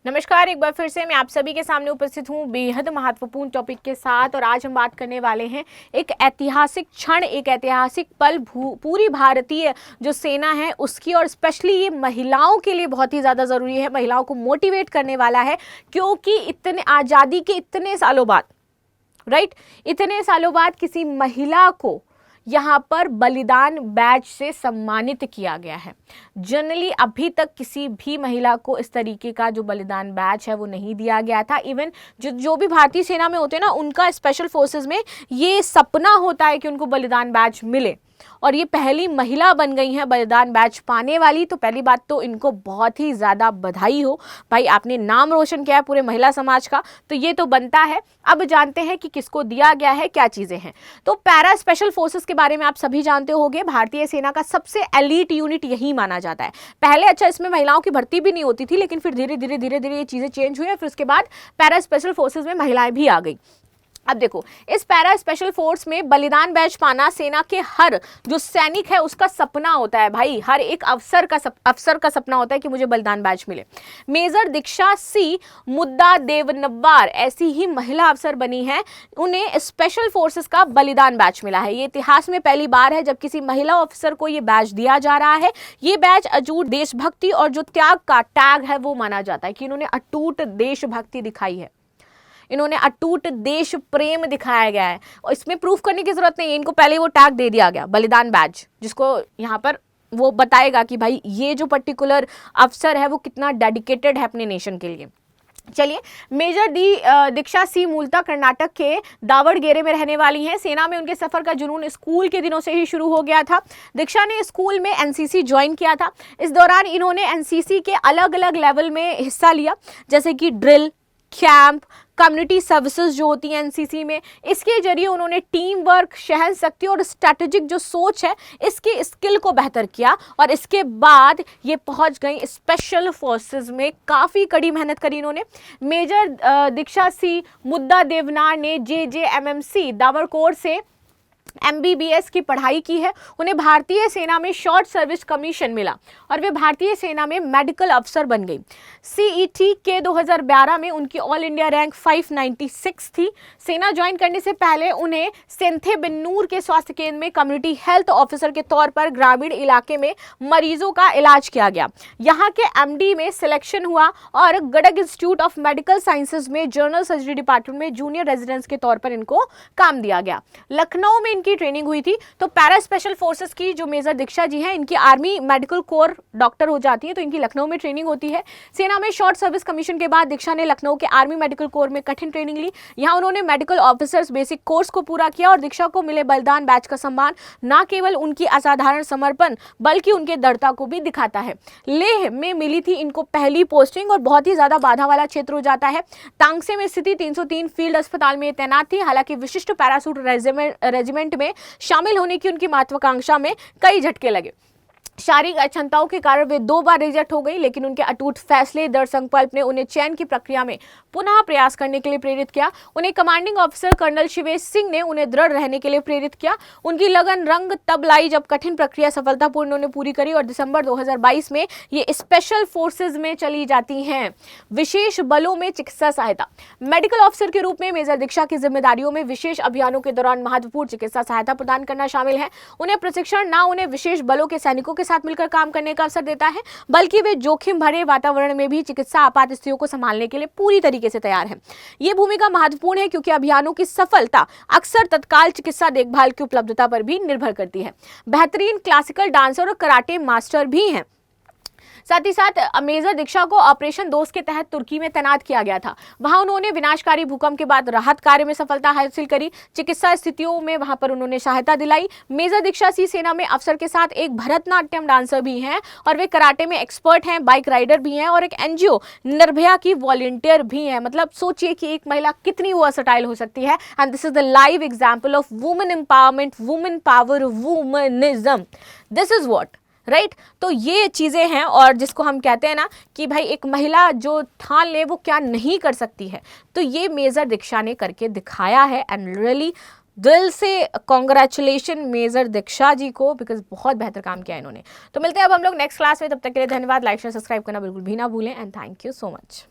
नमस्कार, एक बार फिर से मैं आप सभी के सामने उपस्थित हूँ बेहद महत्वपूर्ण टॉपिक के साथ। और आज हम बात करने वाले हैं एक ऐतिहासिक क्षण, एक ऐतिहासिक पल पूरी भारतीय जो सेना है उसकी, और स्पेशली ये महिलाओं के लिए बहुत ही ज़्यादा ज़रूरी है, महिलाओं को मोटिवेट करने वाला है। क्योंकि इतने आज़ादी के इतने सालों बाद, इतने सालों बाद किसी महिला को यहाँ पर बलिदान बैच से सम्मानित किया गया है। जनरली अभी तक किसी भी महिला को इस तरीके का जो बलिदान बैच है वो नहीं दिया गया था। इवन जो भी भारतीय सेना में होते हैं ना, उनका स्पेशल फोर्सेस में ये सपना होता है कि उनको बलिदान बैच मिले, और ये पहली महिला बन गई हैं बलिदान बैच पाने वाली। तो पहली बात तो इनको बहुत ही ज़्यादा बधाई हो भाई, आपने नाम रोशन किया है पूरे महिला समाज का, तो ये तो बनता है। अब जानते हैं कि किसको दिया गया है, क्या चीज़ें हैं। तो पैरा स्पेशल फोर्सेस के बारे में आप सभी जानते होंगे, भारतीय सेना का सबसे एलीट यूनिट यही माना जाता है। पहले इसमें महिलाओं की भर्ती भी नहीं होती थी, लेकिन फिर धीरे धीरे ये चीज़ें चेंज हुई, फिर उसके बाद पैरा स्पेशल फोर्सेस में महिलाएं भी आ गई। अब देखो, इस पैरा स्पेशल फोर्स में बलिदान बैच पाना सेना के हर जो सैनिक है उसका सपना होता है भाई। हर एक अफसर का सपना होता है कि मुझे बलिदान बैच मिले। मेजर दीक्षा सी मुद्दा देवनव्वार ऐसी ही महिला अफसर बनी है, उन्हें स्पेशल फोर्सेस का बलिदान बैच मिला है। ये इतिहास में पहली बार है जब किसी महिला अफसर को ये बैच दिया जा रहा है। ये बैच अटूट देशभक्ति और जो त्याग का टैग है वो माना जाता है कि इन्होंने अटूट देशभक्ति दिखाई है, इन्होंने अटूट देश प्रेम दिखाया गया है। और इसमें प्रूफ करने की जरूरत नहीं है, इनको पहले वो टैग दे दिया गया बलिदान बैच, जिसको यहाँ पर वो बताएगा कि भाई ये जो पर्टिकुलर अफसर है वो कितना डेडिकेटेड है अपने नेशन के लिए। चलिए, मेजर दीक्षा सी मूलतः कर्नाटक के दावड़गेरे में रहने वाली हैं। सेना में उनके सफर का जुनून स्कूल के दिनों से ही शुरू हो गया था। दीक्षा ने स्कूल में एनसीसी ज्वाइन किया था। इस दौरान इन्होंने एनसीसी के अलग अलग लेवल में हिस्सा लिया, जैसे कि ड्रिल, कैंप, कम्युनिटी सर्विसेज जो होती हैं एनसीसी में। इसके जरिए उन्होंने टीम वर्क, सहनशक्ति और स्ट्रैटेजिक जो सोच है इसके स्किल को बेहतर किया, और इसके बाद ये पहुंच गई स्पेशल फोर्सेस में। काफ़ी कड़ी मेहनत करी इन्होंने। मेजर दीक्षा सी मुद्दा देवनार ने JJMMC दावरकोर से MBBS की पढ़ाई की है। उन्हें भारतीय सेना में शॉर्ट सर्विस कमीशन मिला और वे भारतीय सेना में मेडिकल अफसर बन गई। CET के 2012 में उनकी ऑल इंडिया रैंक 596 थी। सेना ज्वाइन करने से पहले उन्हें सेंथे बिन्नूर के स्वास्थ्य केंद्र में कम्युनिटी हेल्थ ऑफिसर के तौर पर ग्रामीण इलाके में मरीजों का इलाज किया गया। यहाँ के MD में सिलेक्शन हुआ और Gadag institute of medical sciences में जनरल सर्जरी डिपार्टमेंट में जूनियर रेजिडेंस के तौर पर इनको काम दिया गया। लखनऊ में की ट्रेनिंग हुई थी। तो पैरा स्पेशल फोर्सेस की जो मेजर दीक्षा जी हैं, इनकी आर्मी मेडिकल कोर डॉक्टर हो जाती है, तो इनकी लखनऊ में ट्रेनिंग होती है। सेना में शॉर्ट सर्विस कमीशन के बाद दीक्षा ने लखनऊ के आर्मी मेडिकल कोर में कठिन ट्रेनिंग ली। यहां उन्होंने मेडिकल ऑफिसर्स बेसिक कोर्स को पूरा किया, और दीक्षा को मिले बलिदान बैच का सम्मान न केवल उनकी असाधारण समर्पण बल्कि उनके दृढ़ता को भी दिखाता है। लेह में मिली थी इनको पहली पोस्टिंग, और बहुत ही ज्यादा बाधा वाला क्षेत्र हो जाता है। तांगसे में स्थिति 303 फील्ड अस्पताल में तैनात थी। हालांकि विशिष्ट पैरासूट रेजिमेंट में शामिल होने की उनकी महत्वाकांक्षा में कई झटके लगे। शारीरिक अक्षमताओं के कारण वे 2 बार रिजेक्ट हो गई, लेकिन उनके अटूट फैसले, दृढ़ संकल्प ने उन्हें चयन की प्रक्रिया में पुनः प्रयास करने के लिए प्रेरित किया। उन्हें commanding officer colonel Shivesh Singh ने उन्हें दृढ़ रहने के लिए प्रेरित किया। उनकी लगन रंग तब लाई जब कठिन प्रक्रिया सफलतापूर्ण उन्होंने पूरी करी, और दिसंबर 2022 में ये स्पेशल फोर्सेज में चली जाती हैं। विशेष बलों में चिकित्सा सहायता। मेडिकल ऑफिसर के रूप में मेजर दीक्षा की जिम्मेदारियों में विशेष अभियानों के दौरान महत्वपूर्ण चिकित्सा सहायता प्रदान करना शामिल है। उन्हें प्रशिक्षण न उन्हें विशेष बलों के सैनिकों के साथ मिलकर काम करने का अवसर देता है, बल्कि वे जोखिम भरे वातावरण में भी चिकित्सा आपात स्थितियों को संभालने के लिए पूरी तरीके से तैयार हैं। ये भूमिका महत्वपूर्ण है क्योंकि अभियानों की सफलता अक्सर तत्काल चिकित्सा देखभाल की उपलब्धता पर भी निर्भर करती है। बेहतरीन क्लासिकल डांसर और कराटे मास्टर भी हैं। साथ ही साथ मेजर दीक्षा को ऑपरेशन दोस्त के तहत तुर्की में तैनात किया गया था। वहां उन्होंने विनाशकारी भूकंप के बाद राहत कार्य में सफलता हासिल करी। चिकित्सा स्थितियों में वहां पर उन्होंने सहायता दिलाई। मेजर दीक्षा सी सेना में अफसर के साथ एक भरतनाट्यम डांसर भी हैं, और वे कराटे में एक्सपर्ट हैं, बाइक राइडर भी हैं, और एक NGO निर्भया की वॉलंटियर भी हैं। मतलब सोचिए कि एक महिला कितनी वर्सटाइल हो सकती है। And this is the live example of women empowerment, women power, womanism. This is what right. तो ये चीज़ें हैं, और जिसको हम कहते हैं ना कि भाई एक महिला जो ठान ले वो क्या नहीं कर सकती है, तो ये मेजर दीक्षा ने करके दिखाया है। एंड रियली दिल से कॉन्ग्रेचुलेशन मेजर दीक्षा जी को, बिकॉज बहुत बेहतर काम किया इन्होंने। तो मिलते हैं अब हम लोग नेक्स्ट क्लास में, तब तक के लिए धन्यवाद। लाइक शेयर सब्सक्राइब करना बिल्कुल भी ना भूलें, and thank you so much.